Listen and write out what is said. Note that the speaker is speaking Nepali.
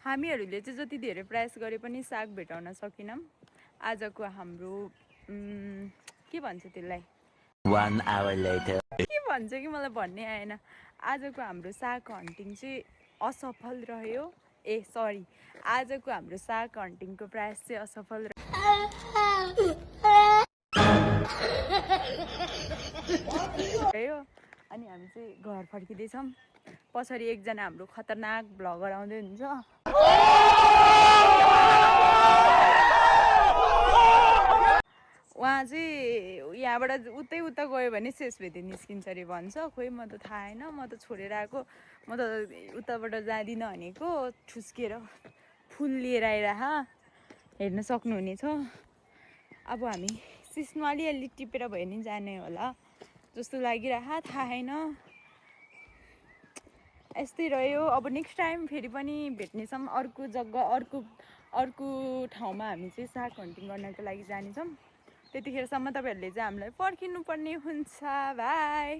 हामीहरूले चाहिँ जति धेरै प्रयास गरे पनि साग भेटाउन सकेनौँ। आजको हाम्रो के भन्छ त्यसलाई 1 hour later के भन्छ कि मलाई भन्नै आएन। आजको हाम्रो साग हन्टिङ चाहिँ असफल रह्यो। सरी, आजको हाम्रो साग हन्टिङको प्रयास चाहिँ असफल रह्यो। अनि हामी चाहिँ घर फर्किँदैछौँ। पछाडि एकजना हाम्रो खतरनाक भ्लगर आउँदै हुन्छ। उहाँ चाहिँ यहाँबाट उता गयो भने शेषभेदी निस्किन्छ अरे भन्छ। खोइ म त थाहा छैन, म त छोडेर आएको, म त उताबाट जाँदिनँ भनेको। ठुस्किएर फुल लिएर आइरह हेर्न सक्नुहुनेछ। अब हामी सिस्नु अलिअलि टिपेर भयो नि जाने होला जस्तो लागिरह, थाहा छैन। यस्तै रह्यो। अब नेक्स्ट टाइम फेरि पनि भेट्नेछौँ अर्को जग्गा, अर्को ठाउँमा हामी चाहिँ साग हन्टिङ गर्नको लागि जानेछौँ। त्यतिखेरसम्म तपाईँहरूले चाहिँ हामीलाई पर्खिनुपर्ने हुन्छ। बाई।